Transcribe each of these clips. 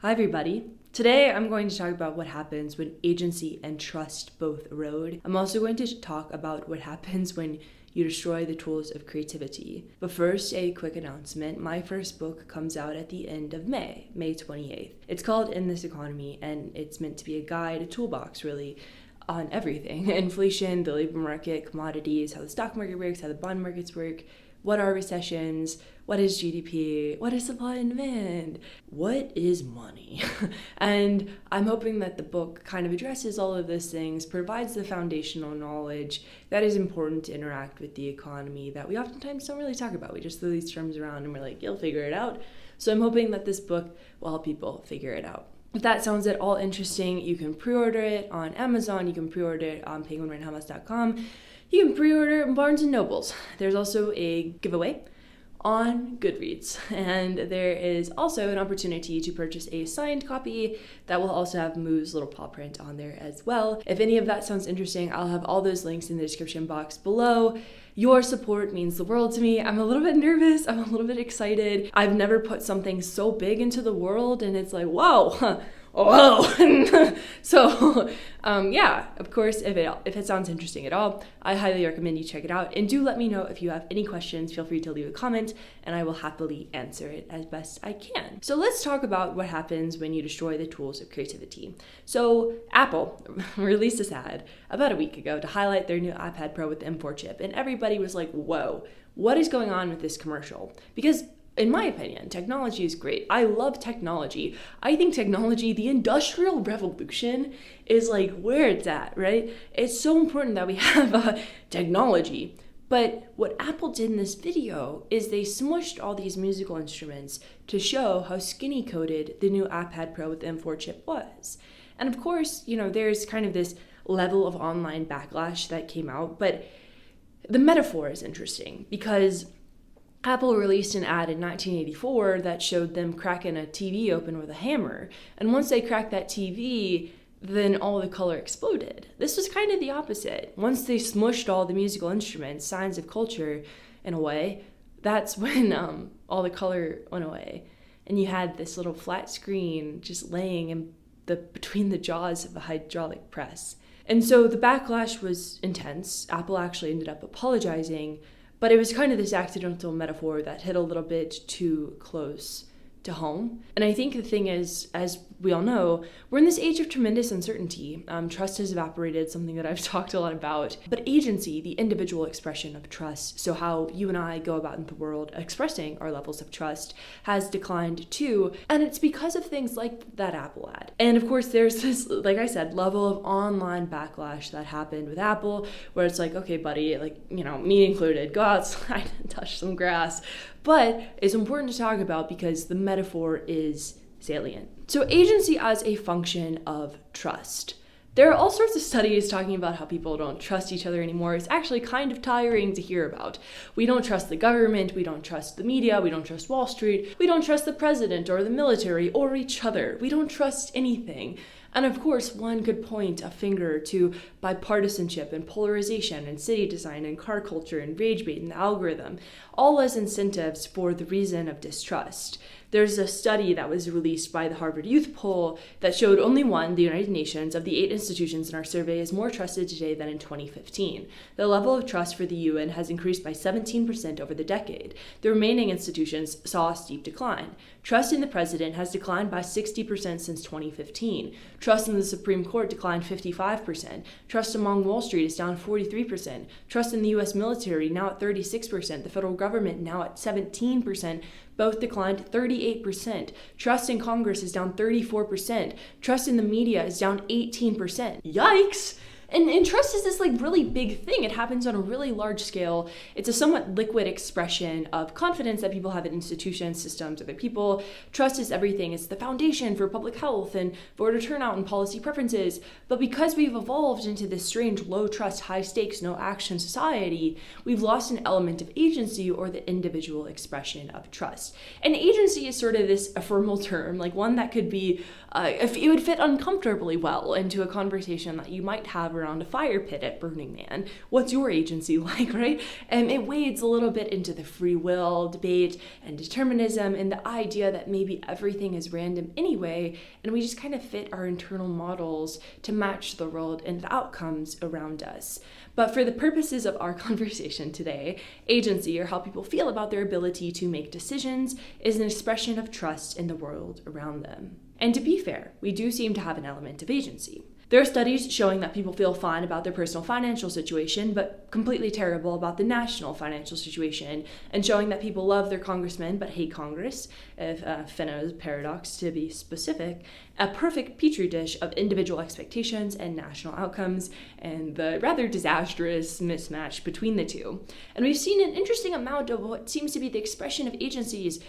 Hi everybody. Today I'm going to talk about what happens when agency and trust both erode. I'm also going to talk about what happens when you destroy the tools of creativity. But first, a quick announcement. My first book comes out at the end of May 28th. It's called In This Economy, and it's meant to be a guide, a toolbox really, on everything. Inflation, the labor market, commodities, how the stock market works, how the bond markets work, what are recessions, what is GDP, what is supply and demand, what is money? And I'm hoping that the book kind of addresses all of those things, provides the foundational knowledge that is important to interact with the economy that we oftentimes don't really talk about. We just throw these terms around and we're like, you'll figure it out. So I'm hoping that this book will help people figure it out. If that sounds at all interesting, you can pre-order it on Amazon, you can pre-order it on penguinrandhamas.com. You can pre-order it in Barnes & Nobles. There's also a giveaway on Goodreads, and there is also an opportunity to purchase a signed copy that will also have Moo's little paw print on there as well. If any of that sounds interesting, I'll have all those links in the description box below. Your support means the world to me. I'm a little bit nervous, I'm a little bit excited. I've never put something so big into the world, and it's like, whoa. So yeah, of course, if it sounds interesting at all, I highly recommend you check it out. And do let me know if you have any questions. Feel free to leave a comment and I will happily answer it as best I can. So let's talk about what happens when you destroy the tools of creativity. So Apple released this ad about a week ago to highlight their new iPad Pro with the M4 chip, and everybody was like, whoa, what is going on with this commercial? Because in my opinion, technology is great. I love technology. I think technology, the industrial revolution, is like where it's at, right? It's so important that we have technology. But what Apple did in this video is they smushed all these musical instruments to show how skinny coated the new iPad Pro with the M4 chip was. And of course, there's kind of this level of online backlash that came out, but the metaphor is interesting because Apple released an ad in 1984 that showed them cracking a TV open with a hammer. And once they cracked that TV, then all the color exploded. This was kind of the opposite. Once they smushed all the musical instruments, signs of culture in a way, that's when all the color went away. And you had this little flat screen just laying in between the jaws of a hydraulic press. And so the backlash was intense. Apple actually ended up apologizing, but it was kind of this accidental metaphor that hit a little bit too close to home. And I think the thing is, as we all know, we're in this age of tremendous uncertainty. Trust has evaporated, something that I've talked a lot about. But agency, the individual expression of trust, so how you and I go about in the world expressing our levels of trust, has declined too. And it's because of things like that Apple ad. And of course, there's this, like I said, level of online backlash that happened with Apple, where it's like, okay, buddy, me included, go outside and touch some grass. But it's important to talk about because the metaphor is salient. So agency as a function of trust. There are all sorts of studies talking about how people don't trust each other anymore. It's actually kind of tiring to hear about. We don't trust the government, we don't trust the media, we don't trust Wall Street, we don't trust the president or the military or each other. We don't trust anything. And of course, one could point a finger to bipartisanship and polarization and city design and car culture and rage bait and the algorithm, all as incentives for the reason of distrust. There's a study that was released by the Harvard Youth Poll that showed only one, the United Nations, of the 8 institutions in our survey is more trusted today than in 2015. The level of trust for the UN has increased by 17% over the decade. The remaining institutions saw a steep decline. Trust in the president has declined by 60% since 2015. Trust in the Supreme Court declined 55%. Trust among Wall Street is down 43%. Trust in the US military now at 36%. The federal government now at 17%. Both declined 38%. Trust in Congress is down 34%. Trust in the media is down 18%. Yikes! And trust is this really big thing. It happens on a really large scale. It's a somewhat liquid expression of confidence that people have in institutions, systems, other people. Trust is everything. It's the foundation for public health and voter turnout and policy preferences. But because we've evolved into this strange low trust, high stakes, no action society, we've lost an element of agency or the individual expression of trust. And agency is sort of this ephemeral term, one that could be, if it would fit uncomfortably well into a conversation that you might have around a fire pit at Burning Man. What's your agency like, right? And it wades a little bit into the free will debate and determinism and the idea that maybe everything is random anyway, and we just kind of fit our internal models to match the world and the outcomes around us. But for the purposes of our conversation today, agency, or how people feel about their ability to make decisions, is an expression of trust in the world around them. And to be fair, we do seem to have an element of agency. There are studies showing that people feel fine about their personal financial situation, but completely terrible about the national financial situation, and showing that people love their congressmen but hate Congress, if Fenno's paradox to be specific, a perfect petri dish of individual expectations and national outcomes, and the rather disastrous mismatch between the two. And we've seen an interesting amount of what seems to be the expression of agencies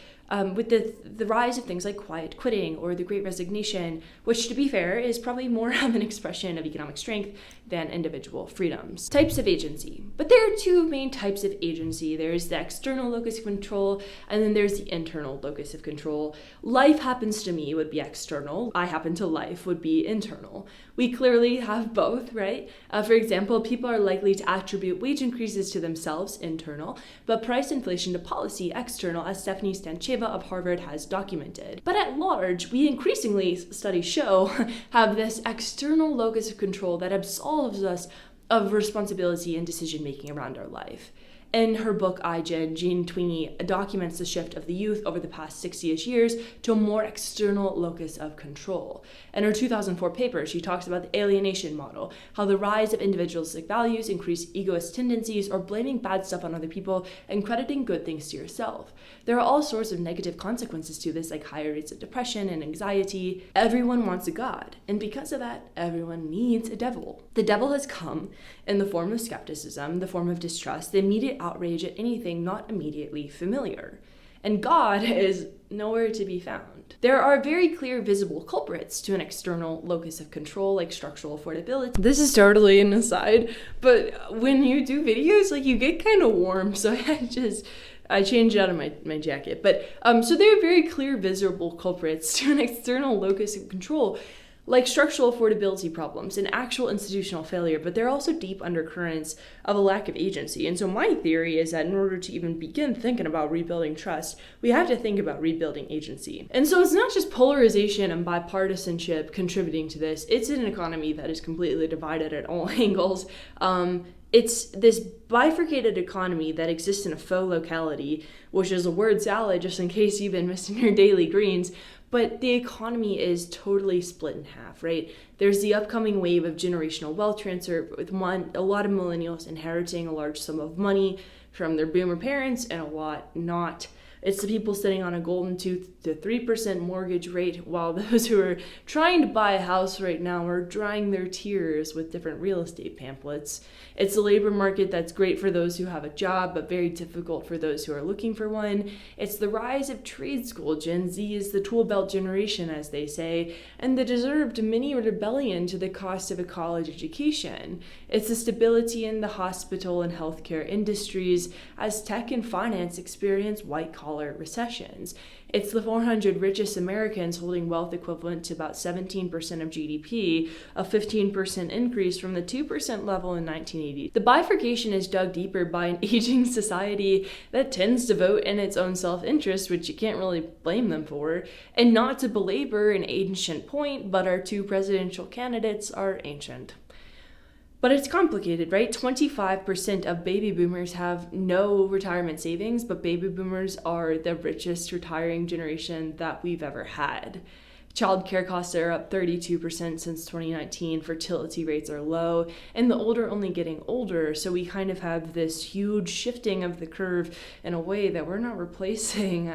with the rise of things like quiet quitting or the Great Resignation, which, to be fair, is probably more of an expression of economic strength than individual freedoms. Types of agency. But there are two main types of agency. There's the external locus of control, and then there's the internal locus of control. Life happens to me would be external. I happen to life would be internal. We clearly have both, right? For example, people are likely to attribute wage increases to themselves, internal, but price inflation to policy, external, as Stephanie Stancheva of Harvard has documented. But at large, we increasingly, studies show, have this external locus of control that absolves us of responsibility and decision-making around our life. In her book, iGen, Jean Twenge documents the shift of the youth over the past 60-ish years to a more external locus of control. In her 2004 paper, she talks about the alienation model, how the rise of individualistic values increase egoist tendencies or blaming bad stuff on other people and crediting good things to yourself. There are all sorts of negative consequences to this, like higher rates of depression and anxiety. Everyone wants a god, and because of that, everyone needs a devil. The devil has come in the form of skepticism, the form of distrust, the immediate outrage at anything not immediately familiar. And God is nowhere to be found. There are very clear visible culprits to an external locus of control, like structural affordability. This is totally an aside, but when you do videos, like, you get kind of warm, so I changed out of my jacket. But so there are very clear visible culprits to an external locus of control, like structural affordability problems and actual institutional failure, but there are also deep undercurrents of a lack of agency. And so my theory is that in order to even begin thinking about rebuilding trust, we have to think about rebuilding agency. And so it's not just polarization and bipartisanship contributing to this, it's an economy that is completely divided at all angles. It's this bifurcated economy that exists in a faux locality, which is a word salad just in case you've been missing your daily greens. But the economy is totally split in half, right? There's the upcoming wave of generational wealth transfer with a lot of millennials inheriting a large sum of money from their boomer parents and a lot not. It's the people sitting on a golden 2 to 3% mortgage rate, while those who are trying to buy a house right now are drying their tears with different real estate pamphlets. It's a labor market that's great for those who have a job, but very difficult for those who are looking for one. It's the rise of trade school. Gen Z is the tool belt generation, as they say, and the deserved mini rebellion to the cost of a college education. It's the stability in the hospital and healthcare industries as tech and finance experience white-collar recessions. It's the 400 richest Americans holding wealth equivalent to about 17% of GDP, a 15% increase from the 2% level in 1980. The bifurcation is dug deeper by an aging society that tends to vote in its own self-interest, which you can't really blame them for. And not to belabor an ancient point, but our two presidential candidates are ancient. But it's complicated, right? 25% of baby boomers have no retirement savings, but baby boomers are the richest retiring generation that we've ever had. Childcare costs are up 32% since 2019, fertility rates are low, and the older are only getting older, so we kind of have this huge shifting of the curve in a way that we're not replacing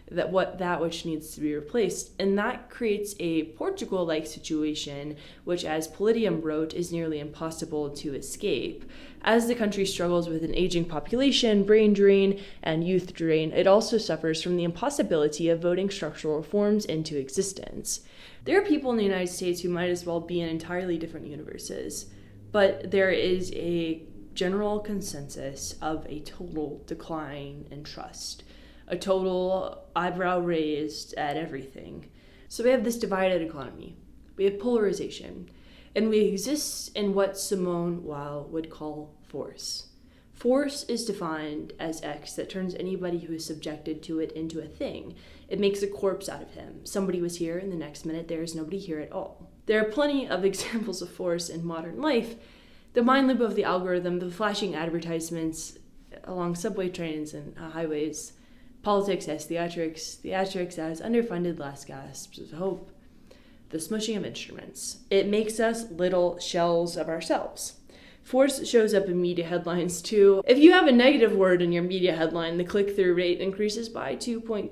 that which needs to be replaced. And that creates a Portugal-like situation, which, as Politium wrote, is nearly impossible to escape. As the country struggles with an aging population, brain drain, and youth drain, it also suffers from the impossibility of voting structural reforms into existence. There are people in the United States who might as well be in entirely different universes, but there is a general consensus of a total decline in trust, a total eyebrow raised at everything. So we have this divided economy. We have polarization. and we exist in what Simone Weil would call force. Force is defined as X that turns anybody who is subjected to it into a thing. It makes a corpse out of him. Somebody was here, and the next minute there is nobody here at all. There are plenty of examples of force in modern life. The mind loop of the algorithm, the flashing advertisements along subway trains and highways, politics as theatrics as underfunded last gasps of hope, the smushing of instruments. It makes us little shells of ourselves. Force shows up in media headlines too. If you have a negative word in your media headline, the click-through rate increases by 2.3%.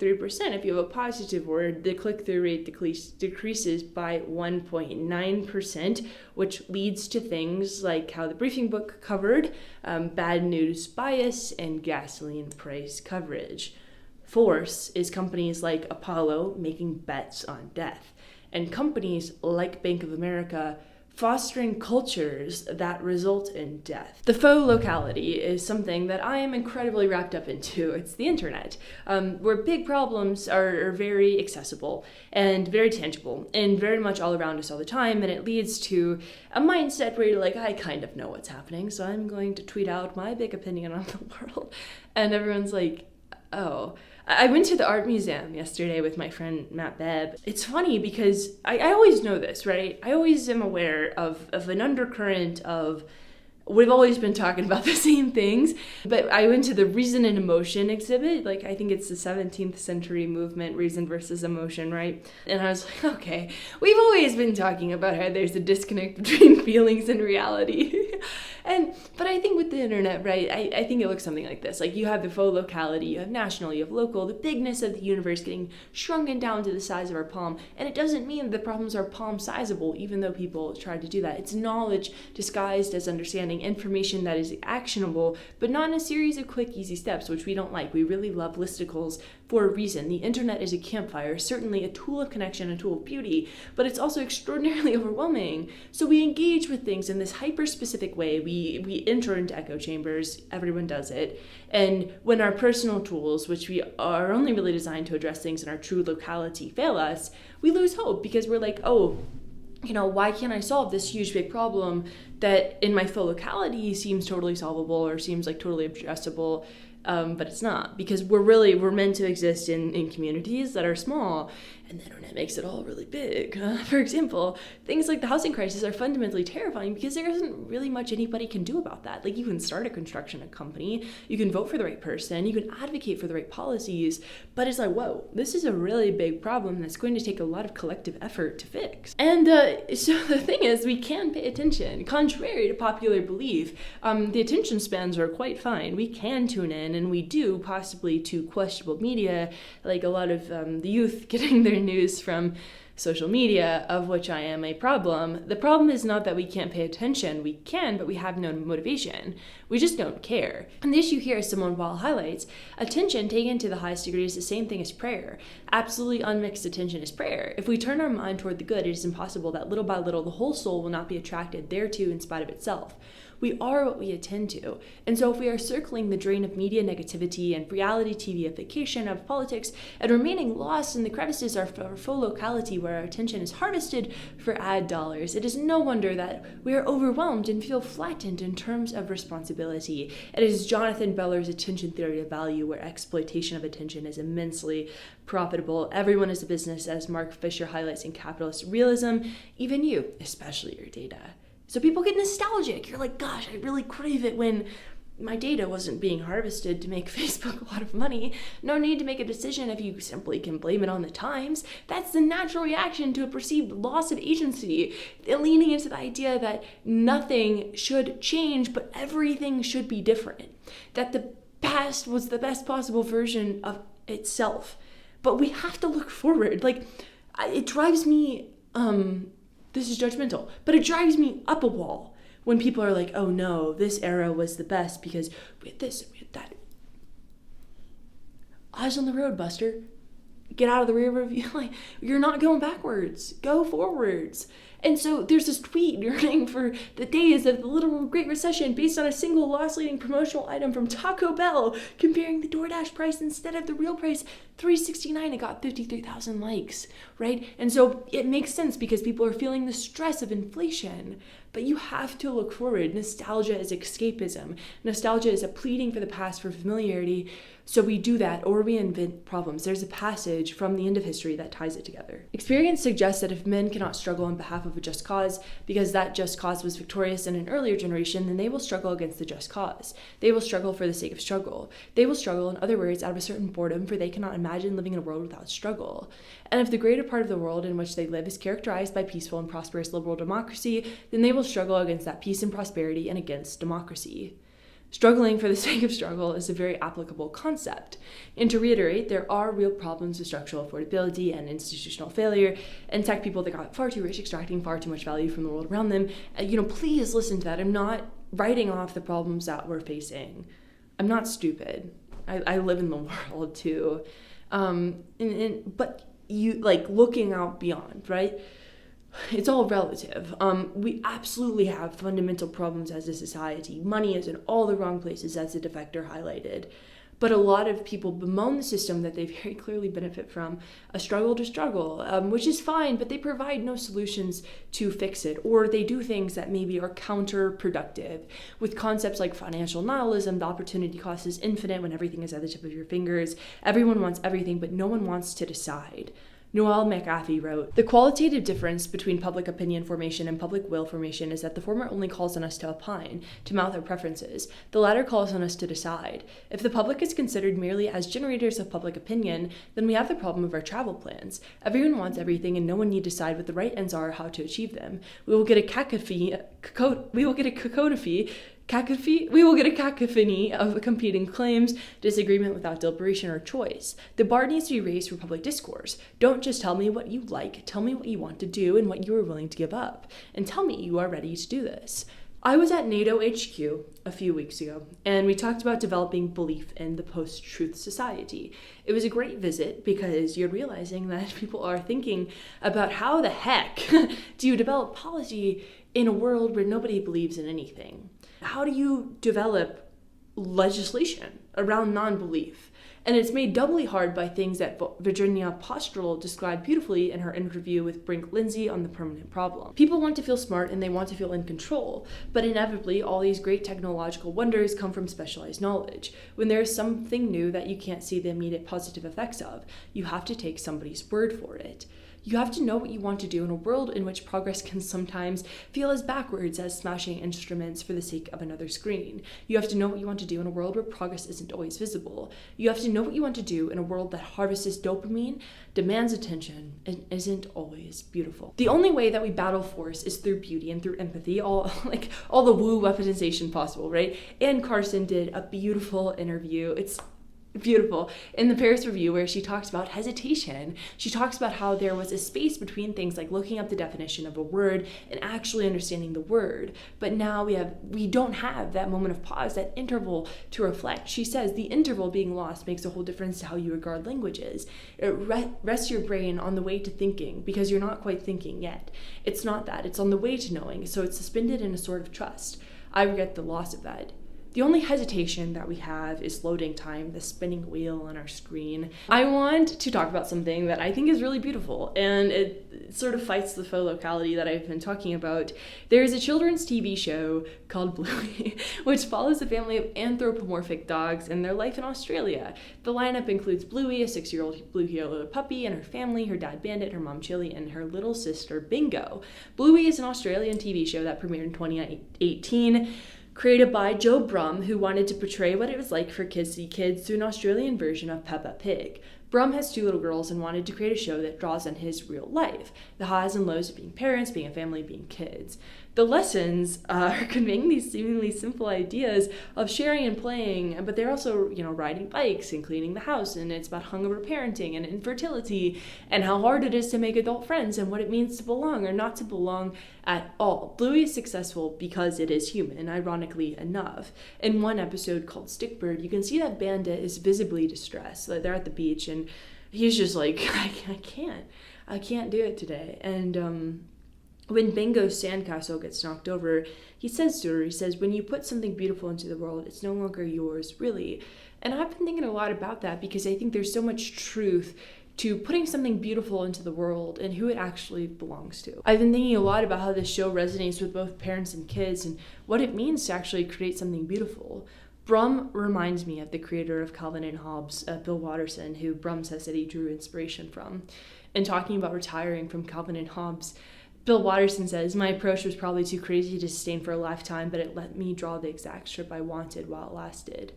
If you have a positive word, the click-through rate decreases by 1.9%, which leads to things like how the briefing book covered bad news bias and gasoline price coverage. Force is companies like Apollo making bets on death, and companies like Bank of America fostering cultures that result in death. The faux locality is something that I am incredibly wrapped up into. It's the internet, where big problems are very accessible and very tangible and very much all around us all the time, and it leads to a mindset where you're like, I kind of know what's happening, so I'm going to tweet out my big opinion on the world. And everyone's like, oh. I went to the art museum yesterday with my friend Matt Bebb. It's funny because I always know this, right? I always am aware of an undercurrent of, we've always been talking about the same things, but I went to the Reason and Emotion exhibit, like I think it's the 17th century movement, Reason versus Emotion, right? And I was like, okay, we've always been talking about how there's a disconnect between feelings and reality. But I think with the internet, right, I think it looks something like this. Like you have the faux locality, you have national, you have local, the bigness of the universe getting shrunken down to the size of our palm. And it doesn't mean the problems are palm sizable, even though people try to do that. It's knowledge disguised as understanding, information that is actionable, but not in a series of quick, easy steps, which we don't like. We really love listicles for a reason. The internet is a campfire, certainly a tool of connection, a tool of beauty, but it's also extraordinarily overwhelming. So we engage with things in this hyper-specific way. We enter into echo chambers, everyone does it, and when our personal tools, which we are only really designed to address things in our true locality, fail us, we lose hope because we're like, oh, you know, why can't I solve this huge big problem that in my faux locality seems totally solvable or seems like totally addressable, but it's not, because we're meant to exist in communities that are small, and the internet makes it all really big. For example, things like the housing crisis are fundamentally terrifying because there isn't really much anybody can do about that. Like you can start a construction company, you can vote for the right person, you can advocate for the right policies, but it's like, whoa, this is a really big problem that's going to take a lot of collective effort to fix. And so the thing is, we can pay attention. Contrary to popular belief, the attention spans are quite fine. We can tune in, and we do, possibly to questionable media, like a lot of the youth getting their news from social media, of which I am a problem. The problem is not that we can't pay attention. We can, but we have no motivation. We just don't care. And the issue here, as Simone Weil highlights, attention taken to the highest degree is the same thing as prayer. Absolutely unmixed attention is prayer. If we turn our mind toward the good, it is impossible that little by little the whole soul will not be attracted thereto in spite of itself. We are what we attend to. And so if we are circling the drain of media negativity and reality TVification of politics and remaining lost in the crevices of our faux locality where our attention is harvested for ad dollars, it is no wonder that we are overwhelmed and feel flattened in terms of responsibility. It is Jonathan Beller's attention theory of value, where exploitation of attention is immensely profitable. Everyone is a business, as Mark Fisher highlights in Capitalist Realism, even you, especially your data. So people get nostalgic. You're like, gosh, I really crave it when my data wasn't being harvested to make Facebook a lot of money. No need to make a decision if you simply can blame it on the times. That's the natural reaction to a perceived loss of agency. Leaning into the idea that nothing should change, but everything should be different. That the past was the best possible version of itself. But we have to look forward. Like, it drives me, this is judgmental, but it drives me up a wall when people are like, oh no, this era was the best because we had this and we had that. Eyes on the road, Buster. get out of the rear view. Like, you're not going backwards. Go forwards. And so there's this tweet yearning for the days of the literal Great Recession based on a single loss-leading promotional item from Taco Bell, comparing the DoorDash price instead of the real price, $3.69. It got 53,000 likes, right? And so it makes sense because people are feeling the stress of inflation. But you have to look forward. Nostalgia is escapism. Nostalgia is a pleading for the past, for familiarity. So we do that, or we invent problems. There's a passage from the end of history that ties it together. Experience suggests that if men cannot struggle on behalf of a just cause, because that just cause was victorious in an earlier generation, then they will struggle against the just cause. They will struggle for the sake of struggle. They will struggle, in other words, out of a certain boredom, for they cannot imagine living in a world without struggle. And if the greater part of the world in which they live is characterized by peaceful and prosperous liberal democracy, then they will struggle against that peace and prosperity and against democracy. Struggling for the sake of struggle is a very applicable concept. And to reiterate, there are real problems with structural affordability and institutional failure, and tech people that got far too rich extracting far too much value from the world around them. Please listen to that. I'm not writing off the problems that we're facing. I'm not stupid. I live in the world too. But you, looking out beyond, right? It's all relative. We absolutely have fundamental problems as a society. Money is in all the wrong places, as the defector highlighted. But a lot of people bemoan the system that they very clearly benefit from, a struggle to struggle, which is fine, but they provide no solutions to fix it. Or they do things that maybe are counterproductive. With concepts like financial nihilism, the opportunity cost is infinite when everything is at the tip of your fingers. Everyone wants everything, but no one wants to decide. Noel McAfee wrote, "The qualitative difference between public opinion formation and public will formation is that the former only calls on us to opine, to mouth our preferences. The latter calls on us to decide. If the public is considered merely as generators of public opinion, then we have the problem of our travel plans. Everyone wants everything and no one need decide what the right ends are or how to achieve them. We will get a cacophony of competing claims, disagreement without deliberation or choice. The bar needs to be raised for public discourse. Don't just tell me what you like, tell me what you want to do and what you are willing to give up. And tell me you are ready to do this." I was at NATO HQ a few weeks ago, and we talked about developing belief in the post-truth society. It was a great visit because you're realizing that people are thinking about how the heck do you develop policy in a world where nobody believes in anything? How do you develop legislation around non-belief? And it's made doubly hard by things that Virginia Postrel described beautifully in her interview with Brink Lindsay on The Permanent Problem. People want to feel smart and they want to feel in control, but inevitably all these great technological wonders come from specialized knowledge. When there's something new that you can't see the immediate positive effects of, you have to take somebody's word for it. You have to know what you want to do in a world in which progress can sometimes feel as backwards as smashing instruments for the sake of another screen. You have to know what you want to do in a world where progress isn't always visible. You have to know what you want to do in a world that harvests dopamine, demands attention, and isn't always beautiful. The only way that we battle force is through beauty and through empathy, all the woo weaponization possible, right? Anne Carson did a beautiful interview. It's beautiful in the Paris Review where she talks about hesitation. She talks about how there was a space between things like looking up the definition of a word and actually understanding the word. But now we don't have that moment of pause, that interval to reflect. She says the interval being lost makes a whole difference to how you regard languages. It rests your brain on the way to thinking because you're not quite thinking yet. It's not that. It's on the way to knowing. So it's suspended in a sort of trust. I regret the loss of that. The only hesitation that we have is loading time, the spinning wheel on our screen. I want to talk about something that I think is really beautiful, and it sort of fights the faux locality that I've been talking about. There's a children's TV show called Bluey, which follows a family of anthropomorphic dogs and their life in Australia. The lineup includes Bluey, a 6-year-old blue heeler puppy, and her family, her dad Bandit, her mom Chili, and her little sister Bingo. Bluey is an Australian TV show that premiered in 2018. Created by Joe Brum, who wanted to portray what it was like for kids to see kids through an Australian version of Peppa Pig. Brum has 2 little girls and wanted to create a show that draws on his real life, the highs and lows of being parents, being a family, being kids. The lessons are conveying these seemingly simple ideas of sharing and playing, but they're also, riding bikes and cleaning the house, and it's about hungover parenting and infertility and how hard it is to make adult friends and what it means to belong or not to belong at all. Bluey is successful because it is human, ironically enough. In one episode called Stickbird, you can see that Bandit is visibly distressed. They're at the beach and he's just like, I can't do it today. And when Bingo's sandcastle gets knocked over, he says to her, when you put something beautiful into the world, it's no longer yours, really. And I've been thinking a lot about that because I think there's so much truth to putting something beautiful into the world and who it actually belongs to. I've been thinking a lot about how this show resonates with both parents and kids and what it means to actually create something beautiful. Brum reminds me of the creator of Calvin and Hobbes, Bill Watterson, who Brum says that he drew inspiration from. And talking about retiring from Calvin and Hobbes, Bill Watterson says, my approach was probably too crazy to sustain for a lifetime, but it let me draw the exact strip I wanted while it lasted.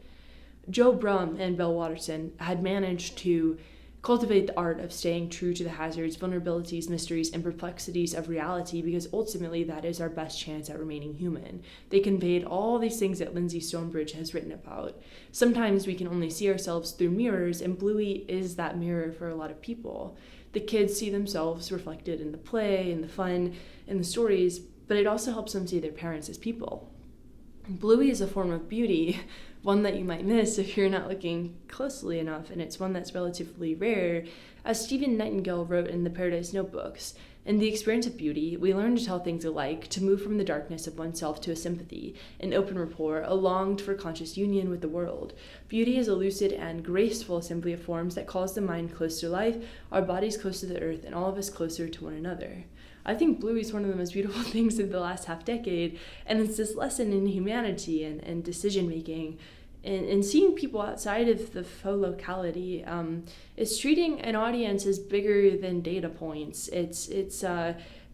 Joe Brum and Bill Watterson had managed to cultivate the art of staying true to the hazards, vulnerabilities, mysteries, and perplexities of reality because ultimately that is our best chance at remaining human. They conveyed all these things that Lindsay Stonebridge has written about. Sometimes we can only see ourselves through mirrors, and Bluey is that mirror for a lot of people. The kids see themselves reflected in the play, in the fun, in the stories, but it also helps them see their parents as people. Bluey is a form of beauty, one that you might miss if you're not looking closely enough, and it's one that's relatively rare. As Stephen Nightingale wrote in the Paradise Notebooks, in the experience of beauty, we learn to tell things alike, to move from the darkness of oneself to a sympathy, an open rapport, a longed for conscious union with the world. Beauty is a lucid and graceful assembly of forms that calls the mind close to life, our bodies close to the earth, and all of us closer to one another. I think Bluey is one of the most beautiful things of the last half decade, and it's this lesson in humanity and decision-making, and seeing people outside of the faux locality. It's treating an audience as bigger than data points. It's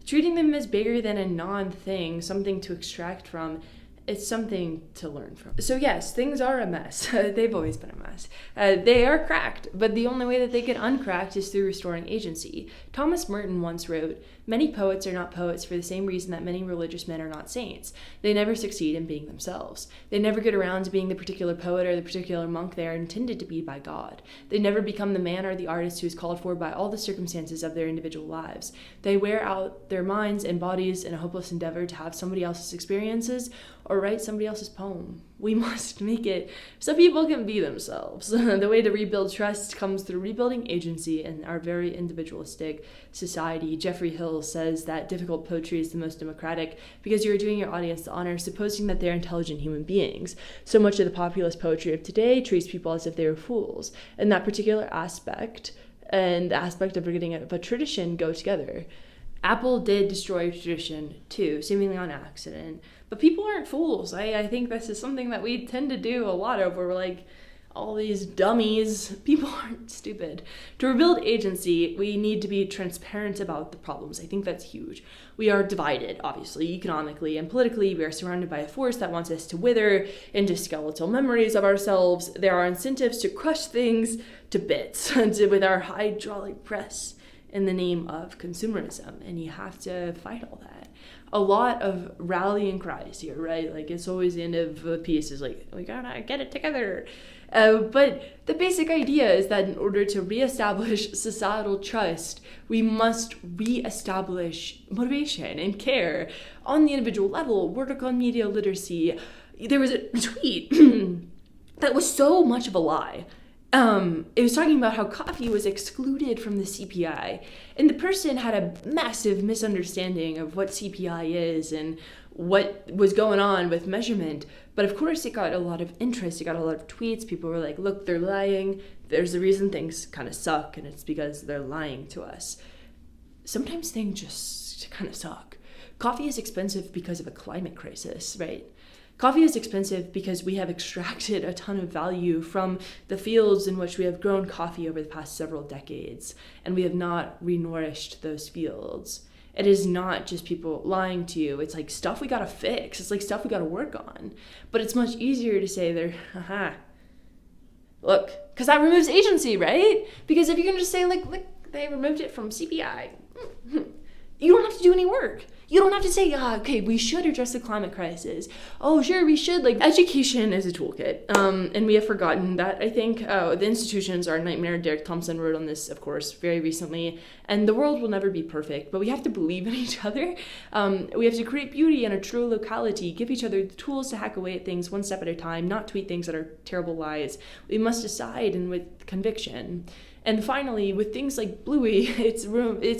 treating them as bigger than a non-thing, something to extract from. It's something to learn from. So yes, things are a mess. They've always been a mess. They are cracked, but the only way that they get uncracked is through restoring agency. Thomas Merton once wrote, many poets are not poets for the same reason that many religious men are not saints. They never succeed in being themselves. They never get around to being the particular poet or the particular monk they are intended to be by God. They never become the man or the artist who is called for by all the circumstances of their individual lives. They wear out their minds and bodies in a hopeless endeavor to have somebody else's experiences or write somebody else's poem. We must make it so people can be themselves. The way to rebuild trust comes through rebuilding agency in our very individualistic society. Jeffrey Hill says that difficult poetry is the most democratic because you are doing your audience the honor, supposing that they're intelligent human beings. So much of the populist poetry of today treats people as if they were fools. And that particular aspect and the aspect of forgetting a tradition go together. Apple did destroy tradition too, seemingly on accident. But people aren't fools. I think this is something that we tend to do a lot of, where we're like, all these dummies. People aren't stupid. To rebuild agency, we need to be transparent about the problems. I think that's huge. We are divided, obviously, economically and politically. We are surrounded by a force that wants us to wither into skeletal memories of ourselves. There are incentives to crush things to bits with our hydraulic press in the name of consumerism, and you have to fight all that. A lot of rallying cries here, right? Like, it's always the end of a piece is like, we gotta get it together. But the basic idea is that in order to reestablish societal trust, we must reestablish motivation and care on the individual level, work on media literacy. There was a tweet that was so much of a lie. It was talking about how coffee was excluded from the CPI, and the person had a massive misunderstanding of what CPI is and what was going on with measurement. But of course it got a lot of interest, it got a lot of tweets. People were like, look, they're lying. There's a reason things kind of suck, and it's because they're lying to us. Sometimes things just kind of suck. Coffee is expensive because of a climate crisis, right? Coffee is expensive because we have extracted a ton of value from the fields in which we have grown coffee over the past several decades, and we have not renourished those fields. It is not just people lying to you. It's like stuff we gotta fix. It's like stuff we gotta work on. But it's much easier to say look, because that removes agency, right? Because if you can just say, like, look, they removed it from CPI, you don't have to do any work. You don't have to say, okay, we should address the climate crisis. Oh, sure, we should. Like, education is a toolkit. And we have forgotten that, I think. The institutions are a nightmare. Derek Thompson wrote on this, of course, very recently. And the world will never be perfect, but we have to believe in each other. We have to create beauty in a true locality, give each other the tools to hack away at things one step at a time, not tweet things that are terrible lies. We must decide, and with conviction. And finally, with things like Bluey, it's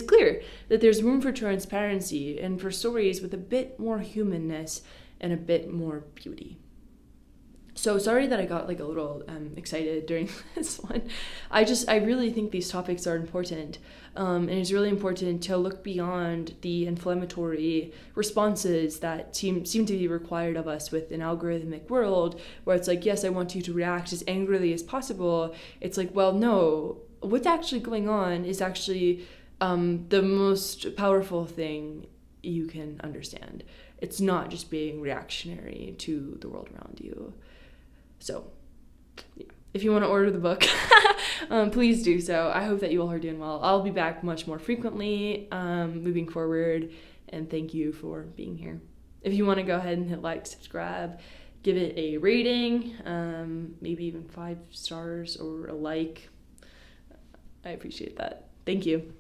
clear that there's room for transparency and for stories with a bit more humanness and a bit more beauty. So sorry that I got like a little excited during this one. I really think these topics are important, and it's really important to look beyond the inflammatory responses that seem to be required of us with an algorithmic world, where it's like, yes, I want you to react as angrily as possible. It's like, well, no, what's actually going on is actually the most powerful thing you can understand. It's not just being reactionary to the world around you. So, yeah. If you want to order the book, please do so. I hope that you all are doing well. I'll be back much more frequently moving forward, and thank you for being here. If you want to go ahead and hit like, subscribe, give it a rating, maybe even 5 stars or a like, I appreciate that. Thank you.